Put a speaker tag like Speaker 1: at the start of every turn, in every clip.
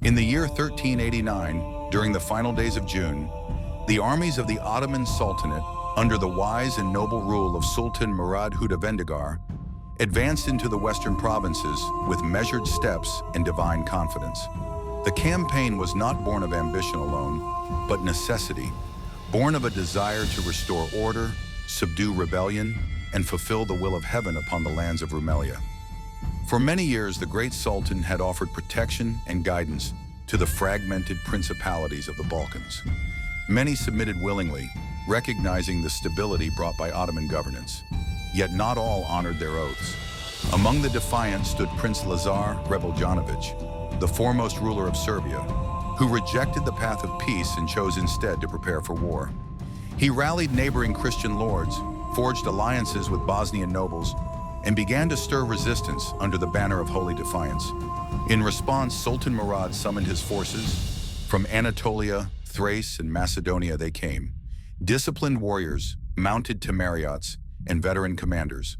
Speaker 1: In the year 1389, during the final days of June, the armies of the Ottoman Sultanate, under the wise and noble rule of Sultan Murad I, advanced into the western provinces with measured steps and divine confidence. The campaign was not born of ambition alone, but necessity, born of a desire to restore order, subdue rebellion, and fulfill the will of heaven upon the lands of Rumelia. For many years, the great Sultan had offered protection and guidance to the fragmented principalities of the Balkans. Many submitted willingly, recognizing the stability brought by Ottoman governance. Yet not all honored their oaths. Among the defiant stood Prince Lazar Rebeljanovich, the foremost ruler of Serbia, who rejected the path of peace and chose instead to prepare for war. He rallied neighboring Christian lords, forged alliances with Bosnian nobles, and began to stir resistance under the banner of holy defiance. In response, Sultan Murad summoned his forces. From Anatolia, Thrace, and Macedonia they came, disciplined warriors, mounted Temeriots, and veteran commanders.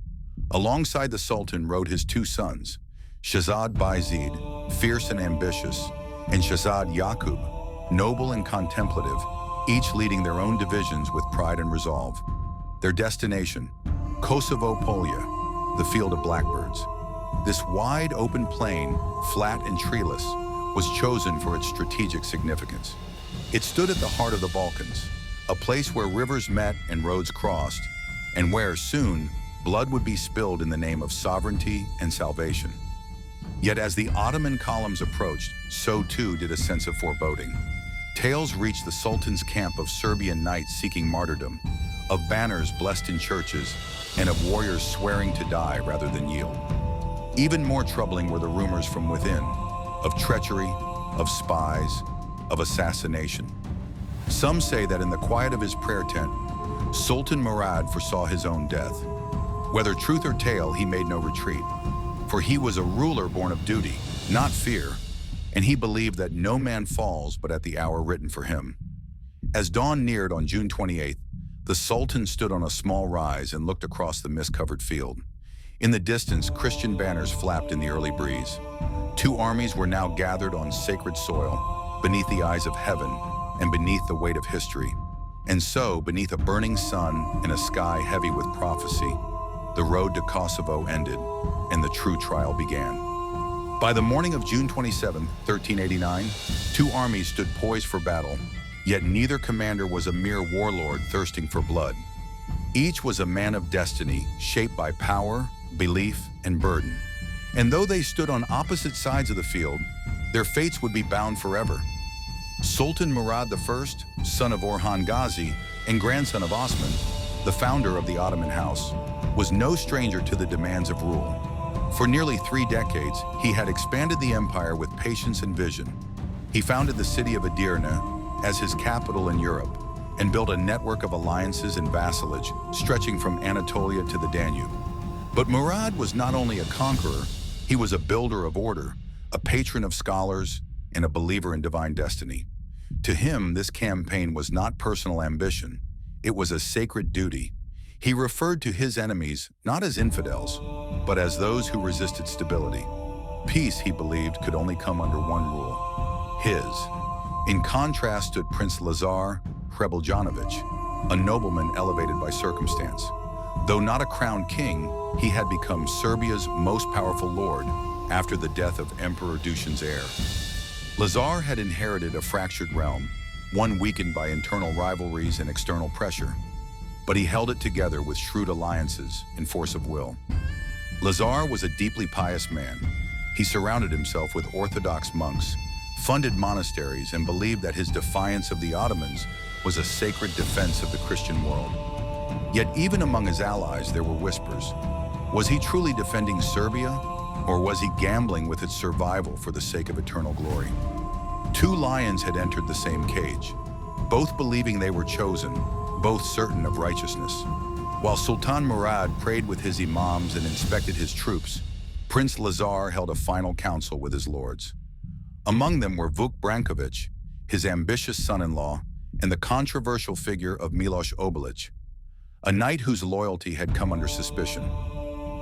Speaker 1: Alongside the Sultan rode his two sons, Shahzad Bayezid, fierce and ambitious, and Shahzad Yaqub, noble and contemplative, each leading their own divisions with pride and resolve. Their destination, Kosovo Polja, the field of blackbirds. This wide open plain, flat and treeless, was chosen for its strategic significance. It stood at the heart of the Balkans, a place where rivers met and roads crossed, and where, soon, blood would be spilled in the name of sovereignty and salvation. Yet as the Ottoman columns approached, so too did a sense of foreboding. Tales reached the Sultan's camp of Serbian knights seeking martyrdom, of banners blessed in churches, and of warriors swearing to die rather than yield. Even more troubling were the rumors from within, of treachery, of spies, of assassination. Some say that in the quiet of his prayer tent, Sultan Murad foresaw his own death. Whether truth or tale, he made no retreat, for he was a ruler born of duty, not fear, and he believed that no man falls but at the hour written for him. As dawn neared on June 28th, the Sultan stood on a small rise and looked across the mist-covered field. In the distance, Christian banners flapped in the early breeze. Two armies were now gathered on sacred soil, beneath the eyes of heaven and beneath the weight of history. And so, beneath a burning sun and a sky heavy with prophecy, the road to Kosovo ended and the true trial began. By the morning of June 27, 1389, two armies stood poised for battle, yet neither commander was a mere warlord thirsting for blood. Each was a man of destiny, shaped by power, belief, and burden. And though they stood on opposite sides of the field, their fates would be bound forever. Sultan Murad I, son of Orhan Gazi and grandson of Osman, the founder of the Ottoman house, was no stranger to the demands of rule. For nearly 3 decades, he had expanded the empire with patience and vision. He founded the city of Edirne as his capital in Europe and built a network of alliances and vassalage stretching from Anatolia to the Danube. But Murad was not only a conqueror, he was a builder of order, a patron of scholars, and a believer in divine destiny. To him, this campaign was not personal ambition, it was a sacred duty. He referred to his enemies not as infidels, but as those who resisted stability. Peace, he believed, could only come under one rule, his. In contrast stood Prince Lazar Rebeljanovich, a nobleman elevated by circumstance. Though not a crowned king, he had become Serbia's most powerful lord after the death of Emperor Dušan's heir. Lazar had inherited a fractured realm, one weakened by internal rivalries and external pressure, but he held it together with shrewd alliances and force of will. Lazar was a deeply pious man. He surrounded himself with Orthodox monks, funded monasteries, and believed that his defiance of the Ottomans was a sacred defense of the Christian world. Yet even among his allies there were whispers. Was he truly defending Serbia, or was he gambling with its survival for the sake of eternal glory? Two lions had entered the same cage, both believing they were chosen, both certain of righteousness. While Sultan Murad prayed with his imams and inspected his troops, Prince Lazar held a final council with his lords. Among them were Vuk Branković, his ambitious son-in-law, and the controversial figure of Miloš Obilić, a knight whose loyalty had come under suspicion.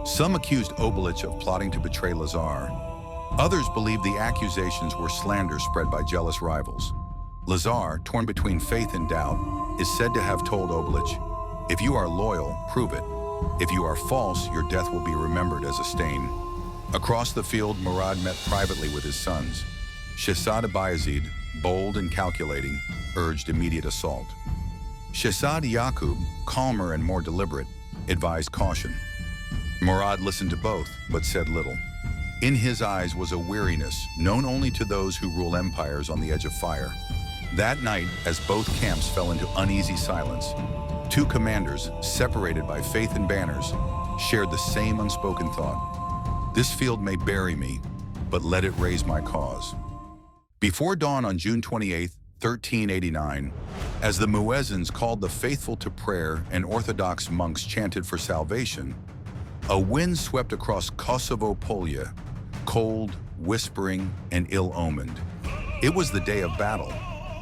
Speaker 1: Some accused Obilić of plotting to betray Lazar, Others believe the accusations were slander spread by jealous rivals. Lazar, torn between faith and doubt, is said to have told Obilić, "If you are loyal, prove it. If you are false, your death will be remembered as a stain." Across the field, Murad met privately with his sons. Shehzad Bayezid, bold and calculating, urged immediate assault. Shehzad Yaqub, calmer and more deliberate, advised caution. Murad listened to both, but said little. In his eyes was a weariness known only to those who rule empires on the edge of fire. That night, as both camps fell into uneasy silence, two commanders, separated by faith and banners, shared the same unspoken thought. This field may bury me, but let it raise my cause. Before dawn on June 28, 1389, as the muezzins called the faithful to prayer and Orthodox monks chanted for salvation, a wind swept across Kosovo Polja, cold, whispering, and ill-omened. It was the day of battle,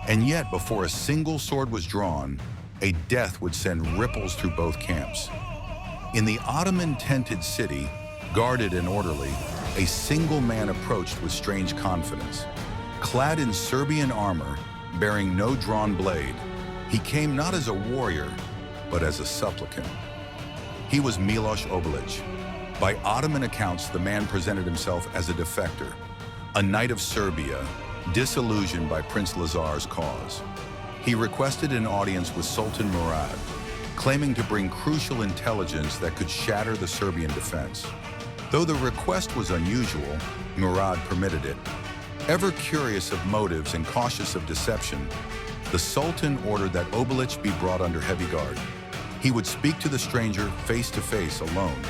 Speaker 1: and yet before a single sword was drawn, a death would send ripples through both camps. In the Ottoman tented city, guarded and orderly, a single man approached with strange confidence. Clad in Serbian armor, bearing no drawn blade, he came not as a warrior, but as a supplicant. He was Miloš Obilić. By Ottoman accounts, the man presented himself as a defector, a knight of Serbia, disillusioned by Prince Lazar's cause. He requested an audience with Sultan Murad, claiming to bring crucial intelligence that could shatter the Serbian defense. Though the request was unusual, Murad permitted it. Ever curious of motives and cautious of deception, the Sultan ordered that Obilić be brought under heavy guard. He would speak to the stranger face to face alone.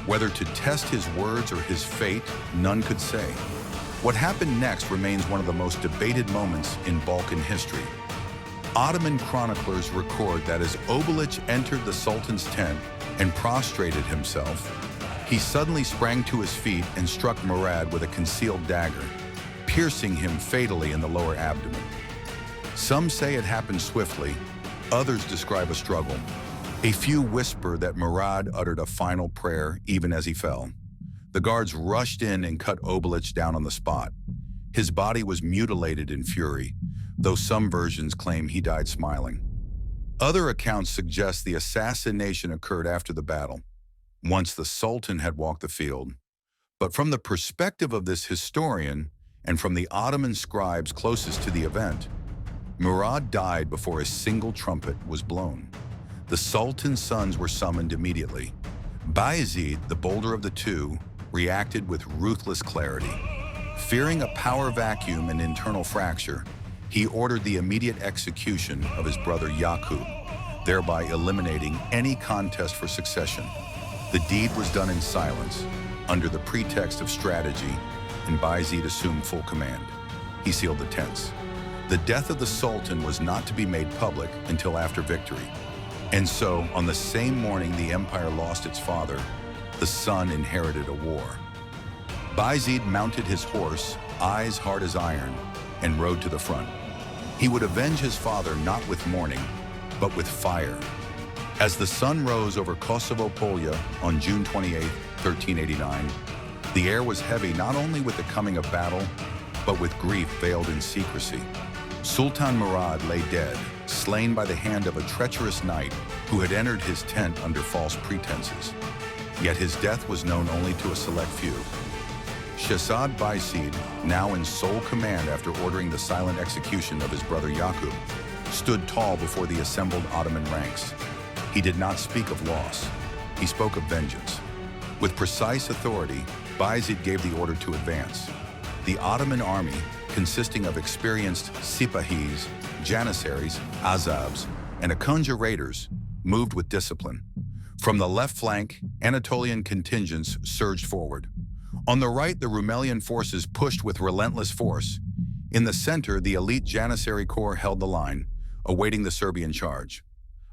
Speaker 1: Whether to test his words or his fate, none could say. What happened next remains one of the most debated moments in Balkan history. Ottoman chroniclers record that as Obilić entered the Sultan's tent and prostrated himself, he suddenly sprang to his feet and struck Murad with a concealed dagger, piercing him fatally in the lower abdomen. Some say it happened swiftly, others describe a struggle. A few whisper that Murad uttered a final prayer even as he fell. The guards rushed in and cut Obilić down on the spot. His body was mutilated in fury, though some versions claim he died smiling. Other accounts suggest the assassination occurred after the battle, once the Sultan had walked the field. But from the perspective of this historian, and from the Ottoman scribes closest to the event, Murad died before a single trumpet was blown. The Sultan's sons were summoned immediately. Bayezid, the bolder of the two, reacted with ruthless clarity. Fearing a power vacuum and internal fracture, he ordered the immediate execution of his brother Yaqub, thereby eliminating any contest for succession. The deed was done in silence, under the pretext of strategy, and Bayezid assumed full command. He sealed the tents. The death of the Sultan was not to be made public until after victory. And so, on the same morning the empire lost its father, the son inherited a war. Bayezid mounted his horse, eyes hard as iron, and rode to the front. He would avenge his father not with mourning, but with fire. As the sun rose over Kosovo Polja on June 28, 1389, the air was heavy not only with the coming of battle, but with grief veiled in secrecy. Sultan Murad lay dead, slain by the hand of a treacherous knight who had entered his tent under false pretenses. Yet his death was known only to a select few. Shehzad Bayezid, now in sole command after ordering the silent execution of his brother Yaqub, stood tall before the assembled Ottoman ranks. He did not speak of loss. He spoke of vengeance. With precise authority, Bayezid gave the order to advance. The Ottoman army, consisting of experienced sipahis, janissaries, azabs, and Akunja raiders, moved with discipline. From the left flank, Anatolian contingents surged forward. On the right, the Rumelian forces pushed with relentless force. In the center, the elite Janissary Corps held the line, awaiting the Serbian charge.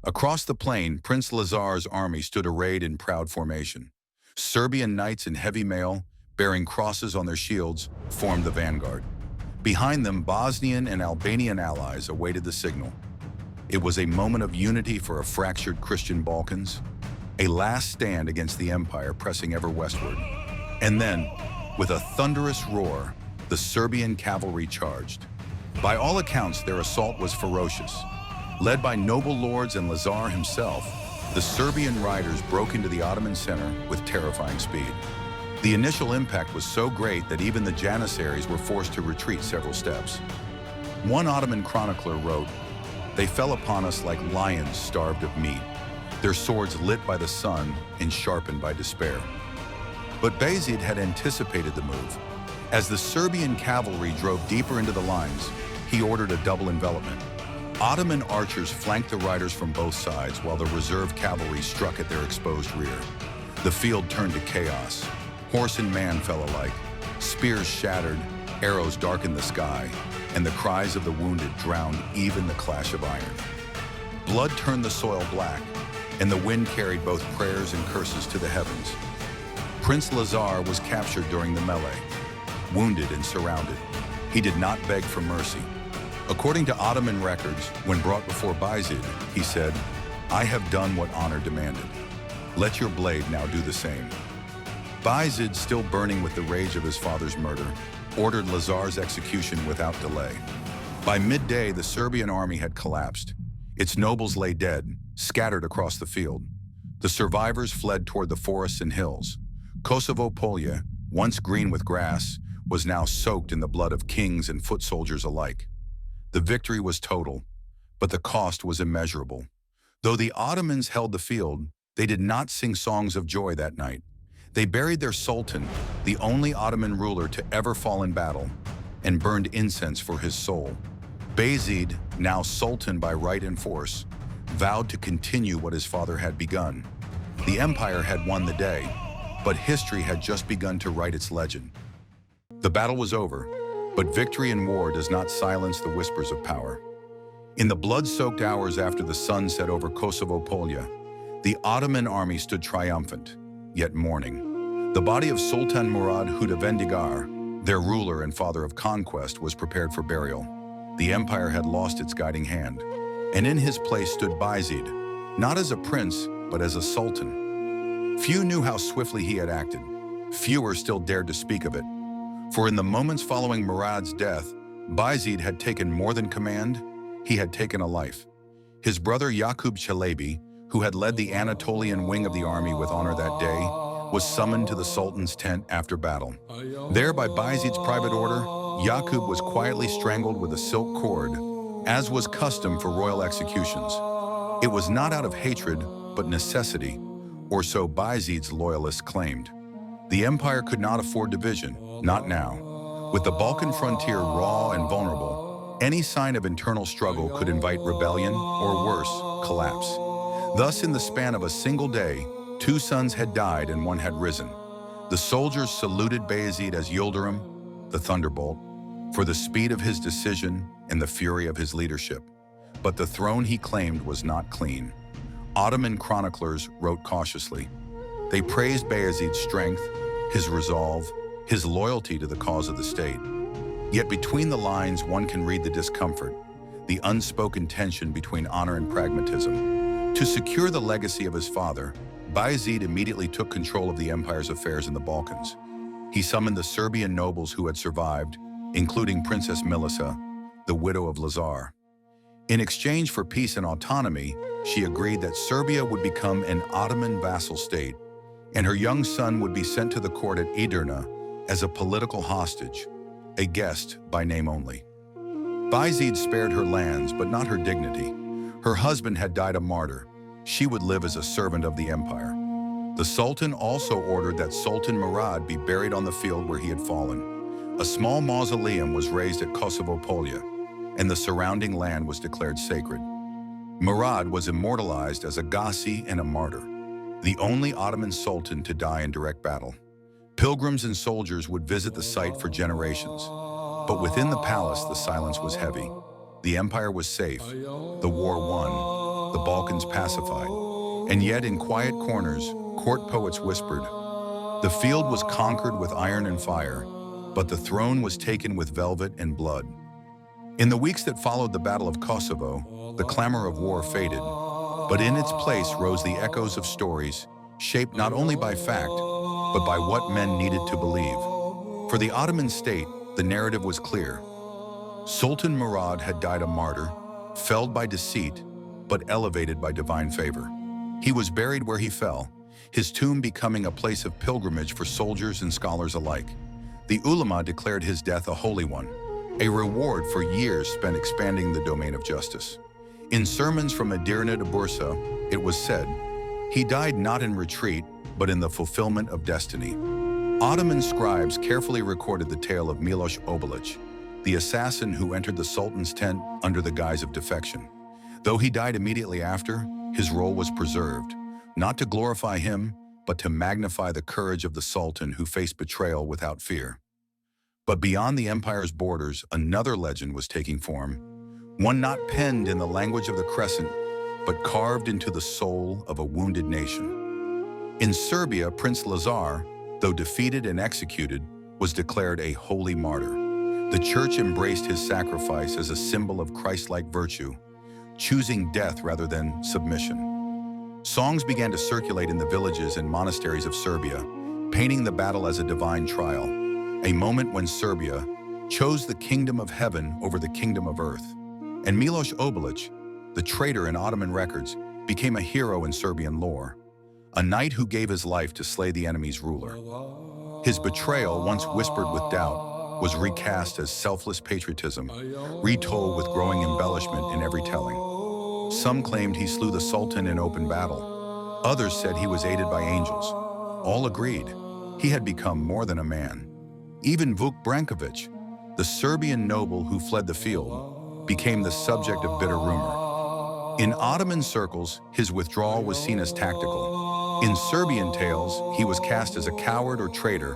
Speaker 1: Across the plain, Prince Lazar's army stood arrayed in proud formation. Serbian knights in heavy mail, bearing crosses on their shields, formed the vanguard. Behind them, Bosnian and Albanian allies awaited the signal. It was a moment of unity for a fractured Christian Balkans, a last stand against the empire pressing ever westward. And then, With a thunderous roar, the Serbian cavalry charged. By all accounts, their assault was ferocious. Led by noble lords and Lazar himself, the Serbian riders broke into the Ottoman center with terrifying speed. The initial impact was so great that even the Janissaries were forced to retreat several steps. One Ottoman chronicler wrote, "They fell upon us like lions starved of meat, their swords lit by the sun and sharpened by despair." But Bayezid had anticipated the move. As the Serbian cavalry drove deeper into the lines, he ordered a double envelopment. Ottoman archers flanked the riders from both sides while the reserve cavalry struck at their exposed rear. The field turned to chaos. Horse and man fell alike. Spears shattered, arrows darkened the sky, and the cries of the wounded drowned even the clash of iron. Blood turned the soil black, and the wind carried both prayers and curses to the heavens. Prince Lazar was captured during the melee. Wounded and surrounded, he did not beg for mercy. According to Ottoman records, when brought before Bayezid, he said, "I have done what honor demanded. Let your blade now do the same." Bayezid, still burning with the rage of his father's murder, ordered Lazar's execution without delay. By midday, the Serbian army had collapsed. Its nobles lay dead, scattered across the field. The survivors fled toward the forests and hills. Kosovo Polje, once green with grass, was now soaked in the blood of kings and foot soldiers alike. The victory was total, but the cost was immeasurable. Though the Ottomans held the field, they did not sing songs of joy that night. They buried their sultan, the only Ottoman ruler to ever fall in battle, and burned incense for his soul. Bayezid, now sultan by right and force, vowed to continue what his father had begun. The empire had won the day, but history had just begun to write its legend. The battle was over, but victory in war does not silence the whispers of power. In the blood-soaked hours after the sun set over Kosovo Polje, the Ottoman army stood triumphant, yet mourning. The body of Sultan Murad I, their ruler and father of conquest, was prepared for burial. The empire had lost its guiding hand, and in his place stood Bayezid, not as a prince, but as a sultan. Few knew how swiftly he had acted. Fewer still dared to speak of it. For in the moments following Murad's death, Bayezid had taken more than command, he had taken a life. His brother Yaqub Çelebi, who had led the Anatolian wing of the army with honor that day, was summoned to the Sultan's tent after battle. There, by Bayezid's private order, Yaqub was quietly strangled with a silk cord, as was custom for royal executions. It was not out of hatred, but necessity, or so Bayezid's loyalists claimed. The empire could not afford division, not now. With the Balkan frontier raw and vulnerable, any sign of internal struggle could invite rebellion, or worse, collapse. Thus, in the span of a single day, 2 sons had died and 1 had risen. The soldiers saluted Bayezid as Yildirim, the Thunderbolt, for the speed of his decision and the fury of his leadership. But the throne he claimed was not clean. Ottoman chroniclers wrote cautiously. They praised Bayezid's strength, his resolve, his loyalty to the cause of the state. Yet between the lines, one can read the discomfort, the unspoken tension between honor and pragmatism. To secure the legacy of his father, Bayezid immediately took control of the empire's affairs in the Balkans. He summoned the Serbian nobles who had survived, including Princess Milica, the widow of Lazar. In exchange for peace and autonomy, she agreed that Serbia would become an Ottoman vassal state, and her young son would be sent to the court at Edirne as a political hostage, a guest by name only. Bayezid spared her lands, but not her dignity. Her husband had died a martyr. She would live as a servant of the empire. The Sultan also ordered that Sultan Murad be buried on the field where he had fallen. A small mausoleum was raised at Kosovo Polje, and the surrounding land was declared sacred. Murad was immortalized as a Ghazi and a martyr, the only Ottoman sultan to die in direct battle. Pilgrims and soldiers would visit the site for generations, but within the palace the silence was heavy. The empire was safe, the war won, the Balkans pacified, and yet in quiet corners, court poets whispered, the field was conquered with iron and fire, but the throne was taken with velvet and blood. In the weeks that followed the Battle of Kosovo, the clamor of war faded, but in its place rose the echoes of stories, shaped not only by fact, but by what men needed to believe. For the Ottoman state, the narrative was clear. Sultan Murad had died a martyr, felled by deceit, but elevated by divine favor. He was buried where he fell, his tomb becoming a place of pilgrimage for soldiers and scholars alike. The ulama declared his death a holy one, a reward for years spent expanding the domain of justice. In sermons from Didn'tt to Bursa, it was said, "He died not in retreat, but in the fulfillment of destiny." Ottoman scribes carefully recorded the tale of Miloš Obilić, the assassin who entered the Sultan's tent under the guise of defection. Though he died immediately after, his role was preserved, not to glorify him, but to magnify the courage of the Sultan who faced betrayal without fear. But beyond the empire's borders, another legend was taking form, one not penned in the language of the Crescent, but carved into the soul of a wounded nation. In Serbia, Prince Lazar, though defeated and executed, was declared a holy martyr. The church embraced his sacrifice as a symbol of Christ-like virtue, choosing death rather than submission. Songs began to circulate in the villages and monasteries of Serbia, painting the battle as a divine trial, a moment when Serbia chose the kingdom of heaven over the kingdom of earth. And Miloš Obilić, the traitor in Ottoman records, became a hero in Serbian lore, a knight who gave his life to slay the enemy's ruler. His betrayal, once whispered with doubt, was recast as selfless patriotism, retold with growing embellishment in every telling. Some claimed he slew the Sultan in open battle. Others said he was aided by angels. All agreed he had become more than a man. Even Vuk Branković, the Serbian noble who fled the field, became the subject of bitter rumor. In Ottoman circles, his withdrawal was seen as tactical. In Serbian tales, he was cast as a coward or traitor,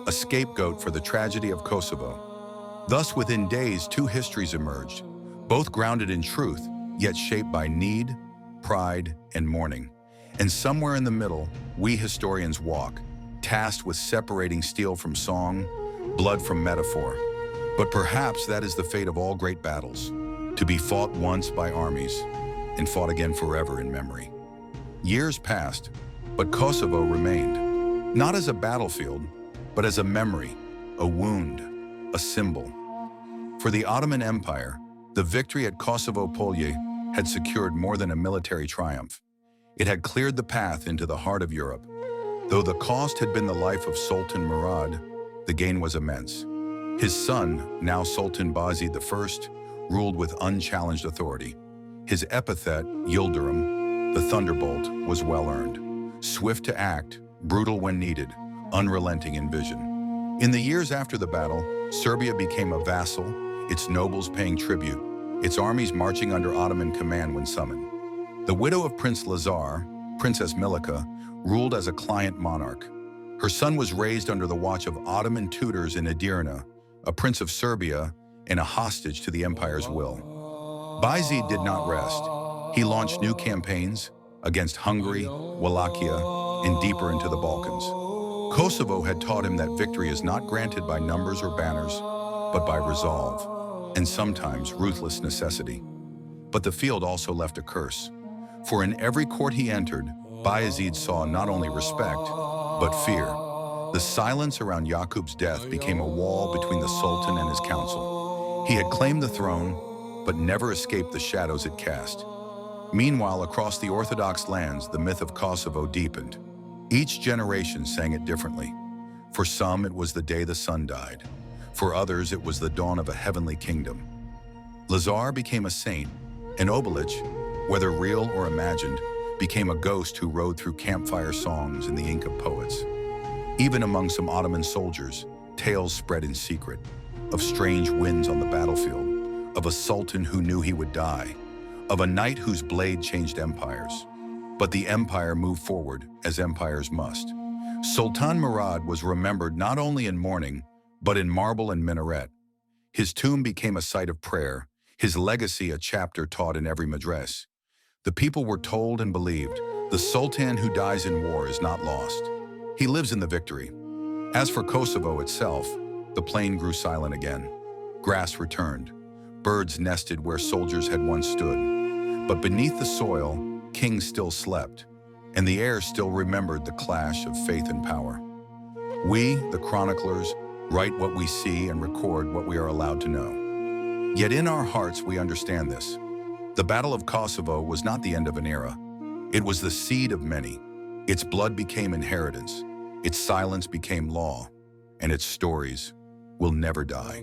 Speaker 1: a scapegoat for the tragedy of Kosovo. Thus, within days, two histories emerged, both grounded in truth, yet shaped by need, pride, and mourning. And somewhere in the middle, we historians walk, tasked with separating steel from song, blood from metaphor. But perhaps that is the fate of all great battles, to be fought once by armies and fought again forever in memory. Years passed, but Kosovo remained, not as a battlefield, but as a memory, a wound, a symbol. For the Ottoman Empire, the victory at Kosovo Polje had secured more than a military triumph. It had cleared the path into the heart of Europe. Though the cost had been the life of Sultan Murad, the gain was immense. His son, now Sultan Bayezid I, ruled with unchallenged authority. His epithet, Yildirim, the Thunderbolt, was well-earned. Swift to act, brutal when needed, unrelenting in vision. In the years after the battle, Serbia became a vassal, its nobles paying tribute, its armies marching under Ottoman command when summoned. The widow of Prince Lazar, Princess Milica, ruled as a client monarch. Her son was raised under the watch of Ottoman tutors in Edirne, a prince of Serbia and a hostage to the empire's will. Bayezid did not rest. He launched new campaigns against Hungary, Wallachia, and deeper into the Balkans. Kosovo had taught him that victory is not granted by numbers or banners, but by resolve, and sometimes ruthless necessity. But the field also left a curse. For in every court he entered, Bayezid saw not only respect, but fear. The silence around Yaqub's death became a wall between the Sultan and his council. He had claimed the throne, but never escaped the shadows it cast. Meanwhile, across the Orthodox lands, the myth of Kosovo deepened. Each generation sang it differently. For some, it was the day the sun died. For others, it was the dawn of a heavenly kingdom. Lazar became a saint, and Obilić, whether real or imagined, became a ghost who rode through campfire songs in the ink of poets. Even among some Ottoman soldiers, tales spread in secret, of strange winds on the battlefield, of a sultan who knew he would die, of a knight whose blade changed empires. But the empire moved forward, as empires must. Sultan Murad was remembered not only in mourning, but in marble and minaret. His tomb became a site of prayer, his legacy a chapter taught in every madres. The people were told and believed, the sultan who dies in war is not lost. He lives in the victory. As for Kosovo itself, the plain grew silent again. Grass returned. Birds nested where soldiers had once stood. But beneath the soil, kings still slept, and the air still remembered the clash of faith and power. We, the chroniclers, write what we see and record what we are allowed to know. Yet in our hearts we understand this. The Battle of Kosovo was not the end of an era. It was the seed of many. Its blood became inheritance, its silence became law, and its stories will never die.